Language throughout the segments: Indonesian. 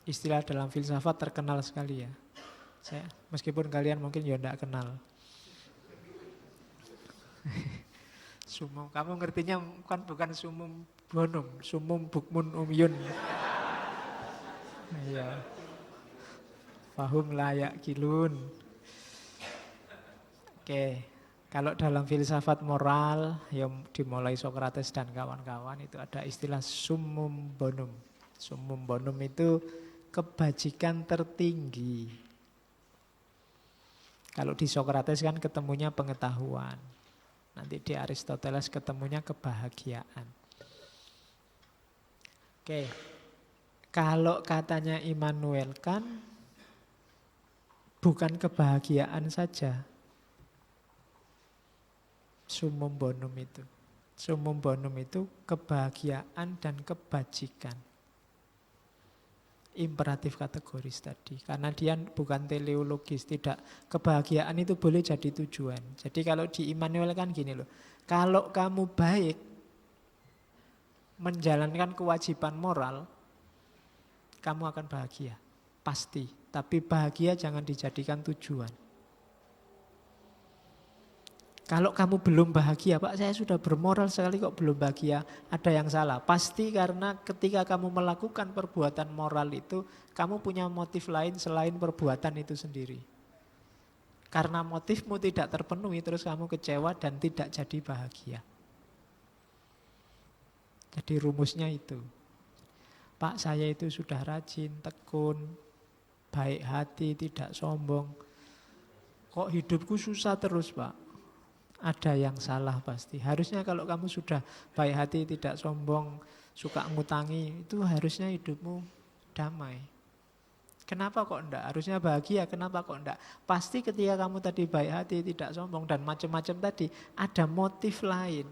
istilah dalam filsafat terkenal sekali ya. Meskipun kalian mungkin ya tidak kenal. Sumum, kamu ngertinya kan bukan sumum bonum, sumum bukmun umyun. Iya, fahum layak kilun. Oke, kalau dalam filsafat moral yang dimulai Socrates dan kawan-kawan itu ada istilah summum bonum. Summum bonum itu kebajikan tertinggi. Kalau di Socrates kan ketemunya pengetahuan. Nanti di Aristoteles ketemunya kebahagiaan. Oke, kalau katanya Immanuel Kant bukan kebahagiaan saja. Summum bonum itu. Summum bonum itu kebahagiaan dan kebajikan. Imperatif kategoris tadi. Karena dia bukan teleologis. Tidak, kebahagiaan itu boleh jadi tujuan. Jadi kalau di Immanuel kan gini loh. Kalau kamu baik, menjalankan kewajiban moral, kamu akan bahagia. Pasti. Tapi bahagia jangan dijadikan tujuan. Kalau kamu belum bahagia, Pak, saya sudah bermoral sekali kok belum bahagia, ada yang salah. Pasti karena ketika kamu melakukan perbuatan moral itu, kamu punya motif lain selain perbuatan itu sendiri. Karena motifmu tidak terpenuhi, terus kamu kecewa dan tidak jadi bahagia. Jadi rumusnya itu. Pak, saya itu sudah rajin, tekun, baik hati, tidak sombong. Kok hidupku susah terus, Pak? Ada yang salah pasti. Harusnya kalau kamu sudah baik hati, tidak sombong, suka ngutangi, itu harusnya hidupmu damai. Kenapa kok enggak? Harusnya bahagia, kenapa kok enggak? Pasti ketika kamu tadi baik hati, tidak sombong, dan macam-macam tadi, ada motif lain.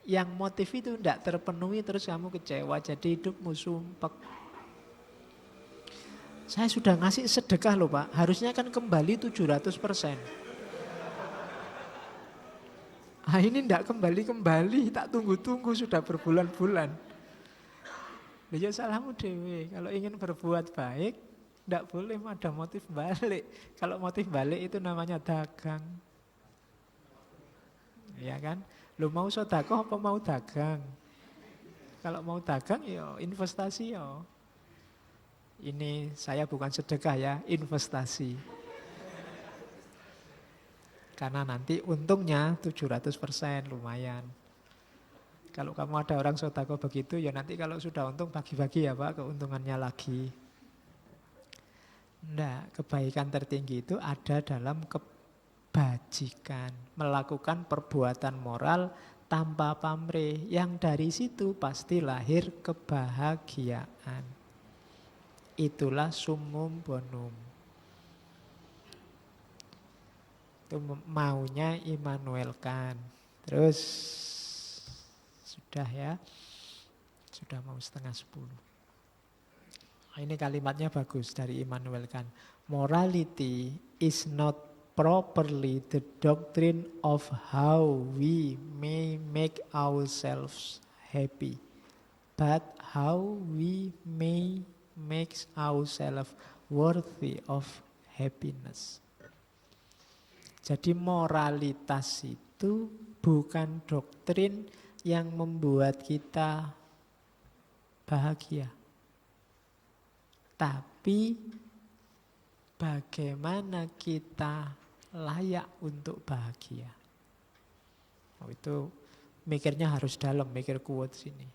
Yang motif itu enggak terpenuhi, terus kamu kecewa, jadi hidupmu sumpek. Saya sudah ngasih sedekah loh Pak, harusnya kan kembali 700%. Ah ini ndak kembali-kembali, tak tunggu-tunggu sudah berbulan-bulan. Ya salahmu dewe, kalau ingin berbuat baik, ndak boleh ada motif balik. Kalau motif balik itu namanya dagang. Ya kan? Lu mau sedekah apa mau dagang? Kalau mau dagang ya investasi ya. Ini saya bukan sedekah ya, investasi. Karena nanti untungnya 700% lumayan. Kalau kamu ada orang sodako begitu, ya nanti kalau sudah untung bagi-bagi ya Pak, keuntungannya lagi. Enggak, kebaikan tertinggi itu ada dalam kebajikan. Melakukan perbuatan moral tanpa pamrih. Yang dari situ pasti lahir kebahagiaan. Itulah summum bonum. Itu maunya Immanuel Kant. Terus sudah ya, sudah mau 9:30. Ini kalimatnya bagus dari Immanuel Kant. Morality is not properly the doctrine of how we may make ourselves happy, but how we may make ourselves worthy of happiness. Jadi moralitas itu bukan doktrin yang membuat kita bahagia. Tapi bagaimana kita layak untuk bahagia. Oh, itu mikirnya harus dalam, mikir quotes ini.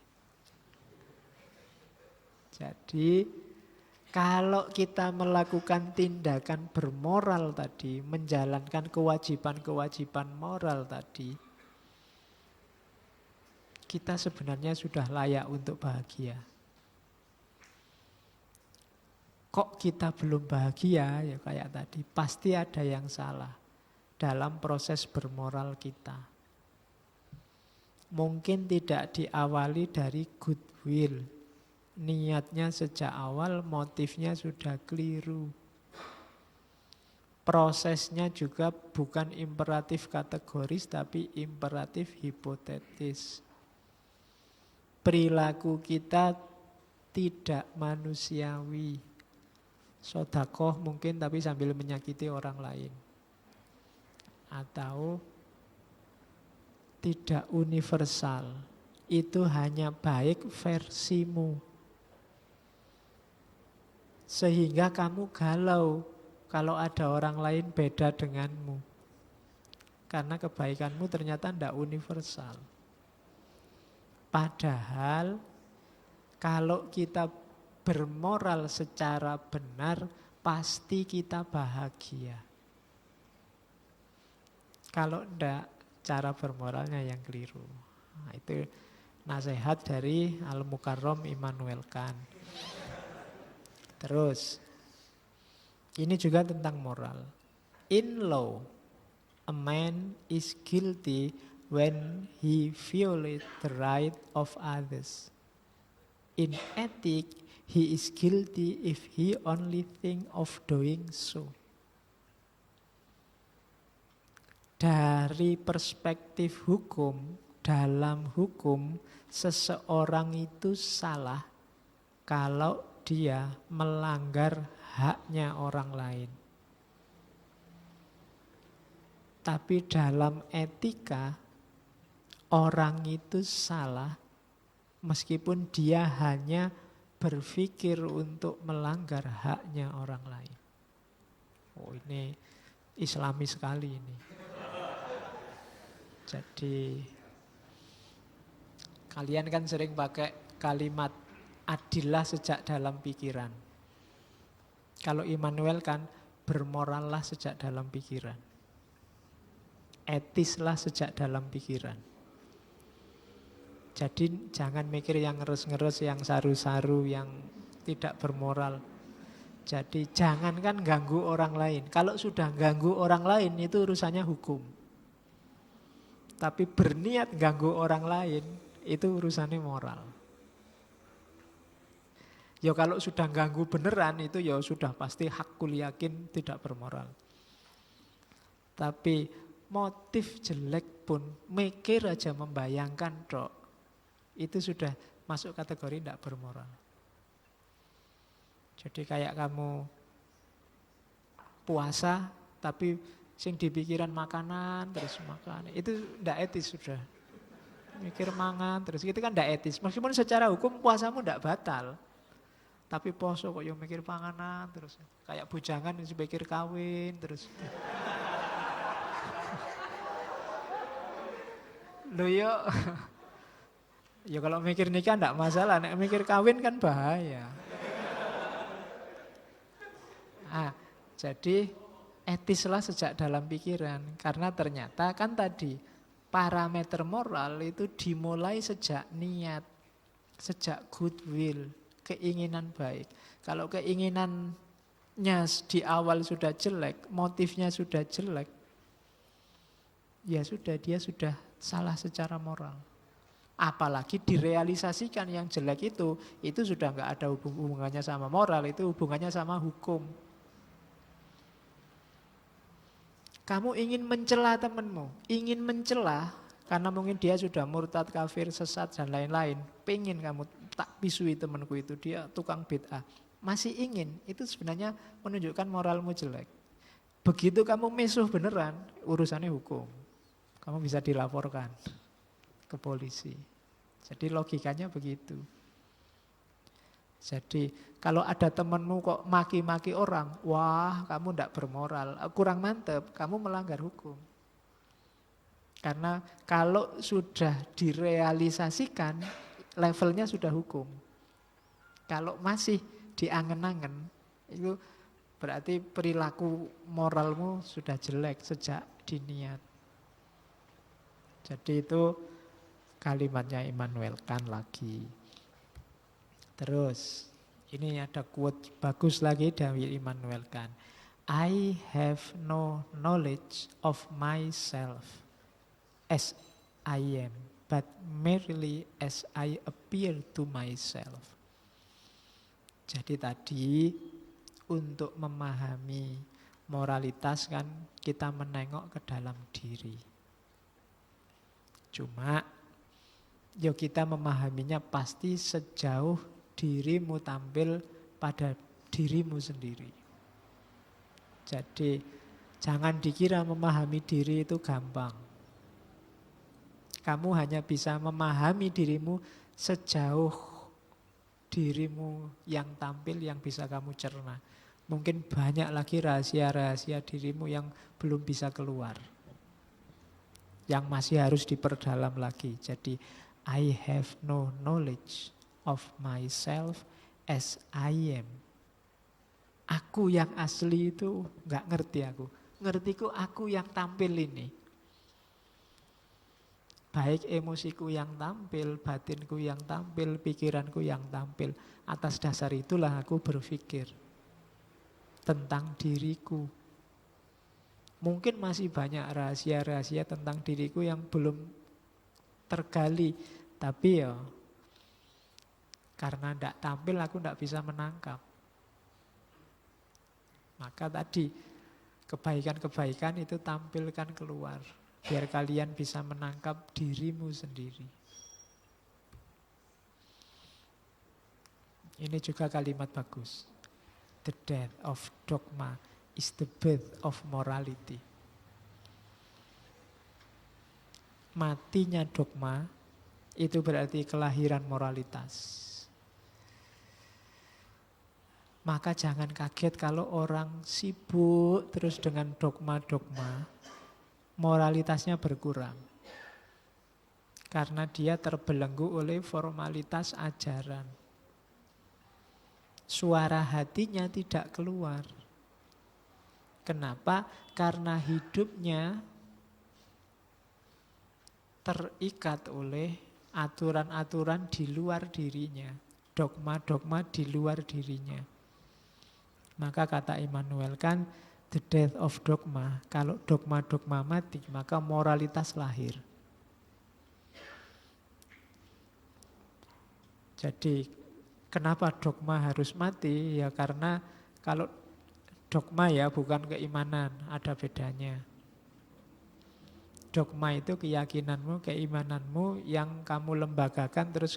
Jadi kalau kita melakukan tindakan bermoral tadi, menjalankan kewajiban-kewajiban moral tadi, kita sebenarnya sudah layak untuk bahagia. Kok kita belum bahagia? Ya kayak tadi, pasti ada yang salah dalam proses bermoral kita. Mungkin tidak diawali dari goodwill. Niatnya sejak awal, motifnya sudah keliru. Prosesnya juga bukan imperatif kategoris, tapi imperatif hipotetis. Perilaku kita tidak manusiawi. Sodakoh mungkin tapi sambil menyakiti orang lain. Atau tidak universal. Itu hanya baik versimu. Sehingga kamu galau kalau ada orang lain beda denganmu. Karena kebaikanmu ternyata tidak universal. Padahal kalau kita bermoral secara benar, pasti kita bahagia. Kalau tidak, cara bermoralnya yang keliru. Nah, itu nasihat dari Al-Mukarram Immanuel Kant. Terus, ini juga tentang moral. In law, a man is guilty when he violates the right of others. In ethics, he is guilty if he only think of doing so. Dari perspektif hukum, dalam hukum, seseorang itu salah kalau dia melanggar haknya orang lain. Tapi dalam etika, orang itu salah meskipun dia hanya berpikir untuk melanggar haknya orang lain. Oh, ini Islami sekali ini. Jadi kalian kan sering pakai kalimat adillah sejak dalam pikiran. Kalau Immanuel kan bermorallah sejak dalam pikiran. Etislah sejak dalam pikiran. Jadi jangan mikir yang ngeres-ngeres, yang saru-saru, yang tidak bermoral. Jadi jangankan ganggu orang lain. Kalau sudah ganggu orang lain itu urusannya hukum. Tapi berniat ganggu orang lain itu urusannya moral. Ya kalau sudah ganggu beneran itu ya sudah pasti hakul yakin tidak bermoral. Tapi motif jelek pun mikir aja membayangkan dok, itu sudah masuk kategori tidak bermoral. Jadi kayak kamu puasa tapi sing di pikiran makanan terus makan, itu tidak etis sudah. Mikir mangan terus itu kan tidak etis. Meskipun secara hukum puasamu tidak batal, tapi poso kok yang mikir panganan terus. Kayak bujangan yang mikir kawin terus. Loh yo, ya kalau mikir nikah tidak masalah, nek mikir kawin kan bahaya. Jadi etislah sejak dalam pikiran. Karena ternyata kan tadi parameter moral itu dimulai sejak niat, sejak goodwill, keinginan baik. Kalau keinginannya di awal sudah jelek, motifnya sudah jelek, ya sudah, dia sudah salah secara moral. Apalagi direalisasikan yang jelek itu sudah nggak ada hubungannya sama moral, itu hubungannya sama hukum. Kamu ingin mencela temanmu, ingin mencela karena mungkin dia sudah murtad, kafir, sesat dan lain-lain. Pengen kamu tak pisui temanku itu, dia tukang bid'ah. Masih ingin, itu sebenarnya menunjukkan moralmu jelek. Begitu kamu misuh beneran, urusannya hukum. Kamu bisa dilaporkan ke polisi. Jadi logikanya begitu. Jadi kalau ada temanmu kok maki-maki orang, wah kamu tidak bermoral, kurang mantep, kamu melanggar hukum. Karena kalau sudah direalisasikan, levelnya sudah hukum. Kalau masih diangen-angen, itu berarti perilaku moralmu sudah jelek sejak diniat. Jadi itu kalimatnya Immanuel Kant lagi. Terus, ini ada quote bagus lagi dari Immanuel Kant. I have no knowledge of myself as I am, but merely as I appear to myself. Jadi tadi, untuk memahami moralitas kan kita menengok ke dalam diri. Cuma, ya kita memahaminya pasti sejauh dirimu tampil pada dirimu sendiri. Jadi jangan dikira memahami diri itu gampang. Kamu hanya bisa memahami dirimu sejauh dirimu yang tampil yang bisa kamu cerna. Mungkin banyak lagi rahasia-rahasia dirimu yang belum bisa keluar, yang masih harus diperdalam lagi. Jadi I have no knowledge of myself as I am. Aku yang asli itu nggak ngerti aku. Ngertiku aku yang tampil ini. Baik emosiku yang tampil, batinku yang tampil, pikiranku yang tampil. Atas dasar itulah aku berpikir tentang diriku. Mungkin masih banyak rahasia-rahasia tentang diriku yang belum tergali. Tapi ya, karena tidak tampil aku tidak bisa menangkap. Maka tadi, kebaikan-kebaikan itu tampilkan keluar. Biar kalian bisa menangkap dirimu sendiri. Ini juga kalimat bagus. The death of dogma is the birth of morality. Matinya dogma itu berarti kelahiran moralitas. Maka jangan kaget kalau orang sibuk terus dengan dogma-dogma, moralitasnya berkurang. Karena dia terbelenggu oleh formalitas ajaran. Suara hatinya tidak keluar. Kenapa? Karena hidupnya terikat oleh aturan-aturan di luar dirinya. Dogma-dogma di luar dirinya. Maka kata Immanuel Kant, the death of dogma. Kalau dogma-dogma mati, maka moralitas lahir. Jadi kenapa dogma harus mati? Ya karena kalau dogma ya bukan keimanan, ada bedanya. Dogma itu keyakinanmu, keimananmu yang kamu lembagakan terus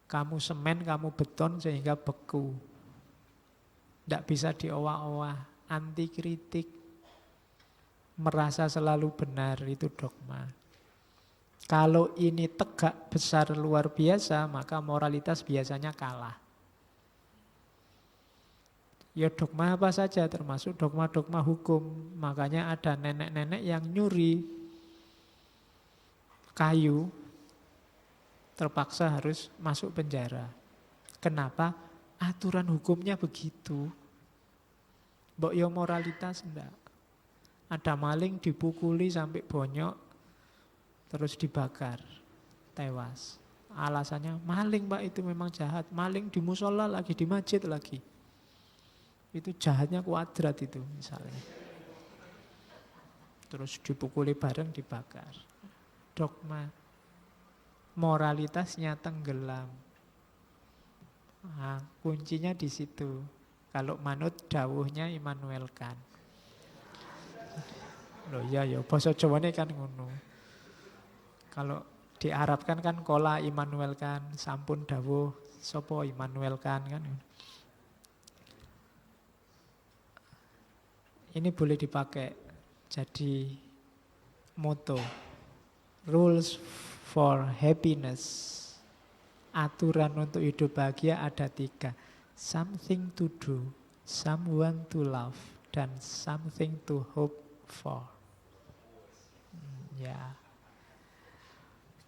kamu semen, kamu beton sehingga beku. Tidak bisa diolah-olah, anti kritik, merasa selalu benar, itu dogma. Kalau ini tegak, besar, luar biasa, maka moralitas biasanya kalah. Ya dogma apa saja, termasuk dogma-dogma hukum. Makanya ada nenek-nenek yang nyuri kayu, terpaksa harus masuk penjara. Kenapa? Aturan hukumnya begitu. Mbok yo moralitas enggak. Ada maling dipukuli sampai bonyok, terus dibakar, tewas. Alasannya maling Pak, itu memang jahat. Maling di musola lagi, di masjid lagi. Itu jahatnya kuadrat itu misalnya. Terus dipukuli bareng, dibakar. Dogma. Moralitasnya tenggelam. Nah, kuncinya di situ. Kalau manut dawuhnya Immanuel Kant. Loh ya basa Jawane kan ngono. Kalau diarabkan kan kola Immanuel Kant, sampun dawuh sapa Immanuel Kant kan. Ini boleh dipakai jadi moto. Rules for happiness. Aturan untuk hidup bahagia ada 3. Something to do, someone to love, dan something to hope for. Ya.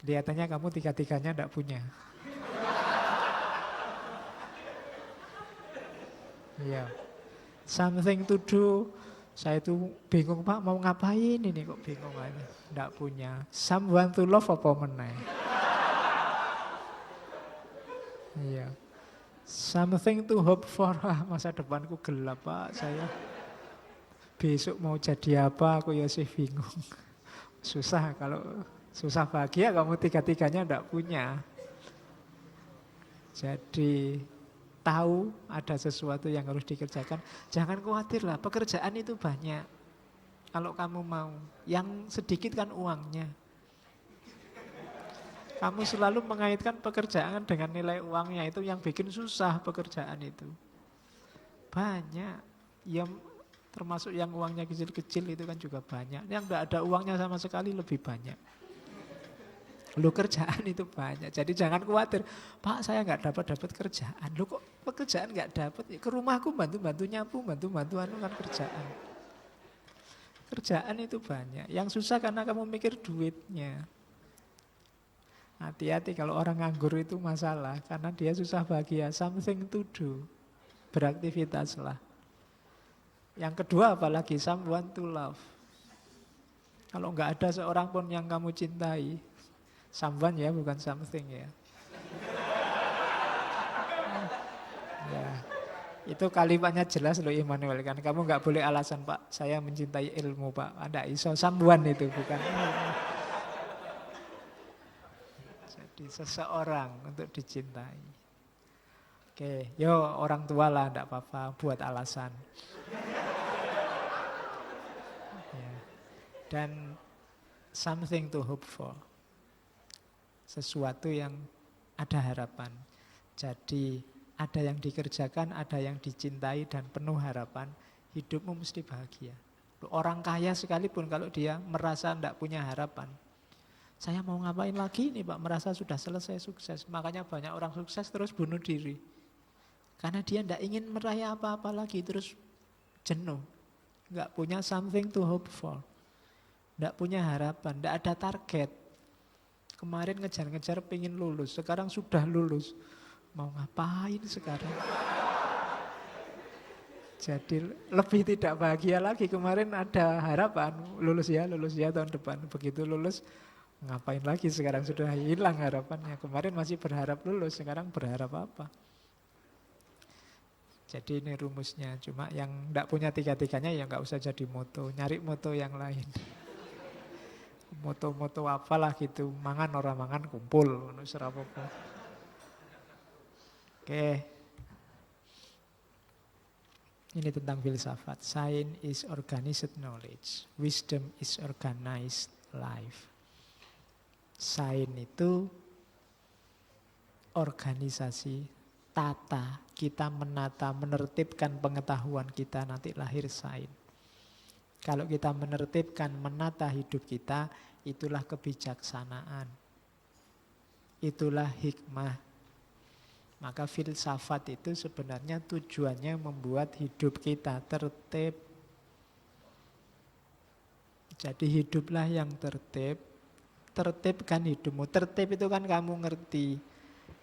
Kelihatannya kamu 3-3-nya tidak punya. Ya. Something to do. Saya itu bingung Pak mau ngapain ini kok bingung aja. Tidak punya. Someone to love apa meneh? Iya. Something to hope for. Masa depanku gelap Pak. Saya besok mau jadi apa aku ya sih bingung. Susah kalau susah bahagia kamu 3-3-nya tidak punya. Jadi tahu ada sesuatu yang harus dikerjakan. Jangan khawatir lah, pekerjaan itu banyak. Kalau kamu mau, yang sedikit kan uangnya. Kamu selalu mengaitkan pekerjaan dengan nilai uangnya, itu yang bikin susah pekerjaan itu. Banyak. Ya, termasuk yang uangnya kecil-kecil itu kan juga banyak. Yang tidak ada uangnya sama sekali lebih banyak. Lu kerjaan itu banyak. Jadi jangan khawatir, Pak saya nggak dapat kerjaan. Lu kok pekerjaan nggak dapat? Ke rumahku bantu-bantu nyapu, bantu-bantu anu kan kerjaan. Kerjaan itu banyak. Yang susah karena kamu mikir duitnya. Hati-hati kalau orang nganggur itu masalah. Karena dia susah bahagia. Something to do. Beraktivitaslah. Yang kedua apalagi someone to love. Kalau nggak ada seorang pun yang kamu cintai, someone ya, bukan something ya. Ya, itu kalimatnya jelas loh Immanuel kan. Kamu nggak boleh alasan Pak, saya mencintai ilmu Pak. Anda iso someone itu bukan. Jadi seseorang untuk dicintai. Oke, yo orang tua lah, enggak apa-apa, buat alasan. Ya. Dan something to hope for. Sesuatu yang ada harapan. Jadi ada yang dikerjakan, ada yang dicintai dan penuh harapan, hidupmu mesti bahagia. Orang kaya sekalipun kalau dia merasa tidak punya harapan, saya mau ngapain lagi nih Pak, merasa sudah selesai sukses. Makanya banyak orang sukses terus bunuh diri. Karena dia tidak ingin meraih apa-apa lagi, terus jenuh. Nggak punya something to hope for. Nggak punya harapan, nggak ada target. Kemarin ngejar-ngejar pengen lulus, sekarang sudah lulus. Mau ngapain sekarang? Jadi lebih tidak bahagia lagi. Kemarin ada harapan, lulus ya tahun depan. Begitu lulus, ngapain lagi sekarang, sudah hilang harapannya. Kemarin masih berharap lulus, sekarang berharap apa? Jadi ini rumusnya. Cuma yang tidak punya tiga-tiganya ya nggak usah jadi moto. Nyari moto yang lain. Moto-moto apalah gitu. Mangan orang mangan kumpul. Oke. Ini tentang filsafat. Science is organized knowledge. Wisdom is organized life. Science itu organisasi, tata, kita menata, menertibkan pengetahuan kita, nanti lahir sains. Kalau kita menertibkan, menata hidup kita, itulah kebijaksanaan. Itulah hikmah. Maka filsafat itu sebenarnya tujuannya membuat hidup kita tertib. Jadi hiduplah yang tertib. Tertibkan hidupmu. Tertib itu kan kamu ngerti.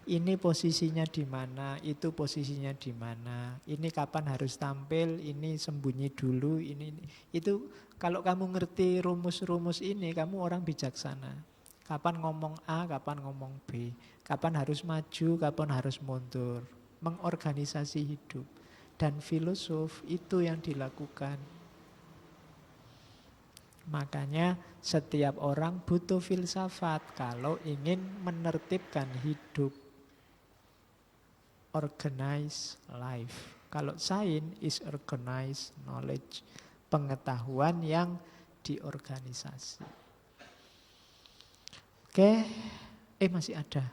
Ini posisinya di mana, itu posisinya di mana. Ini kapan harus tampil, ini sembunyi dulu, ini. Itu kalau kamu ngerti rumus-rumus ini, kamu orang bijaksana. Kapan ngomong A, kapan ngomong B. Kapan harus maju, kapan harus mundur. Mengorganisasi hidup. Dan filosof itu yang dilakukan. Makanya setiap orang butuh filsafat kalau ingin menertibkan hidup. Organize life. Kalau science is organized knowledge. Pengetahuan yang diorganisasi. Oke. Masih ada.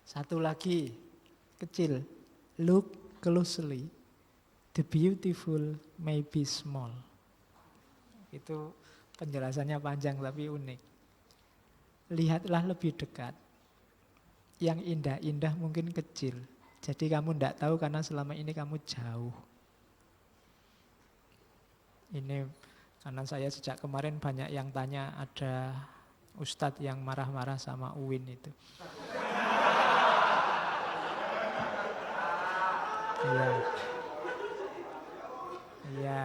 Satu lagi. Kecil. Look closely. The beautiful may be small. Itu penjelasannya panjang tapi unik. Lihatlah lebih dekat. Yang indah-indah mungkin kecil. Jadi kamu tidak tahu karena selama ini kamu jauh. Ini karena saya sejak kemarin banyak yang tanya, ada ustadz yang marah-marah sama Uin itu. Iya. Iya.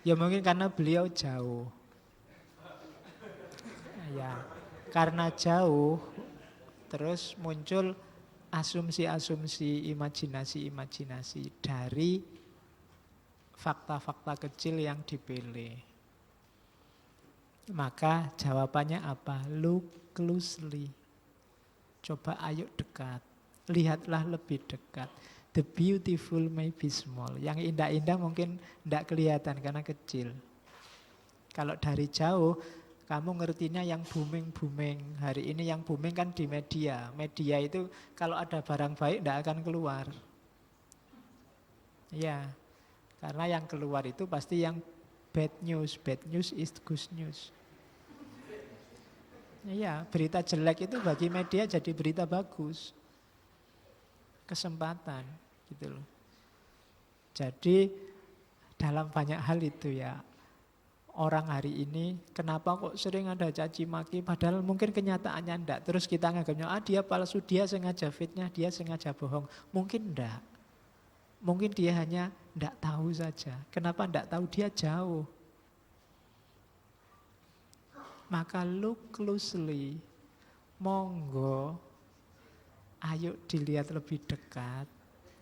Ya mungkin karena beliau jauh. Ya, karena jauh terus muncul asumsi-asumsi, imajinasi-imajinasi dari fakta-fakta kecil yang dipilih. Maka jawabannya apa? Look closely. Coba ayo dekat. Lihatlah lebih dekat. The beautiful may be small. Yang indah-indah mungkin tidak kelihatan karena kecil. Kalau dari jauh, Kamu ngertinya yang booming-booming. Hari ini yang booming kan di media. Media itu kalau ada barang baik tidak akan keluar. Ya, karena yang keluar itu pasti yang bad news. Bad news is good news. Iya, berita jelek itu bagi media jadi berita bagus. Kesempatan gitu loh. Jadi dalam banyak hal itu ya, orang hari ini kenapa kok sering ada caci maki padahal mungkin kenyataannya enggak. Terus kita nganggapnya dia palsu, dia sengaja fitnah, dia sengaja bohong. Mungkin enggak. Mungkin dia hanya enggak tahu saja. Kenapa enggak tahu? Dia jauh. Maka look closely. Monggo, ayo dilihat lebih dekat.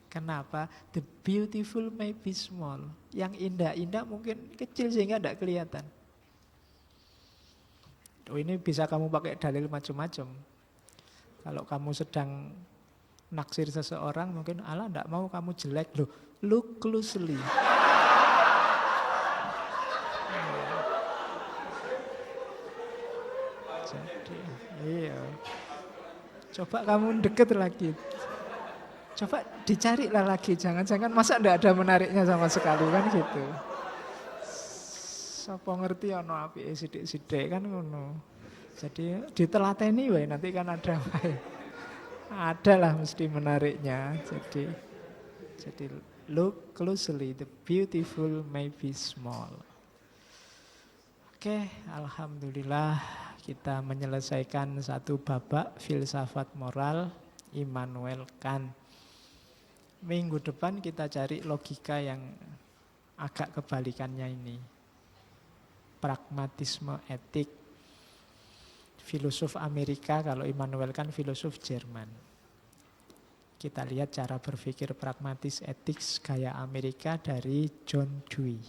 Kenapa? The beautiful may be small. Yang indah-indah mungkin kecil sehingga tidak kelihatan. Ini bisa kamu pakai dalil macam-macam. Kalau kamu sedang naksir seseorang, mungkin Allah tidak mau kamu jelek. Loh, look closely. Jadi, iya. Coba kamu deket lagi. Coba dicarilah lagi, jangan-jangan masa ndak ada menariknya sama sekali kan gitu. Sapa ngerti ana apike sithik-sithik kan ngono. Jadi ditelateni wae nanti kan ada wae. Ada lah mesti menariknya. Jadi look closely, the beautiful may be small. Oke, alhamdulillah kita menyelesaikan satu babak filsafat moral Immanuel Kant. Minggu depan kita cari logika yang agak kebalikannya ini. Pragmatisme etik. Filosof Amerika, kalau Immanuel Kant filosof Jerman. Kita lihat cara berpikir pragmatis etik gaya Amerika dari John Dewey.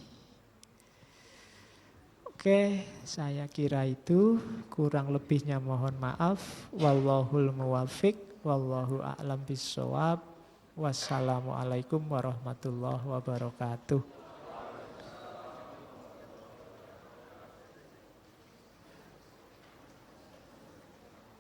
Oke, saya kira itu. Kurang lebihnya mohon maaf. Wallahul muwaffiq, wallahu a'lam bishawab. Wassalamualaikum warahmatullahi wabarakatuh.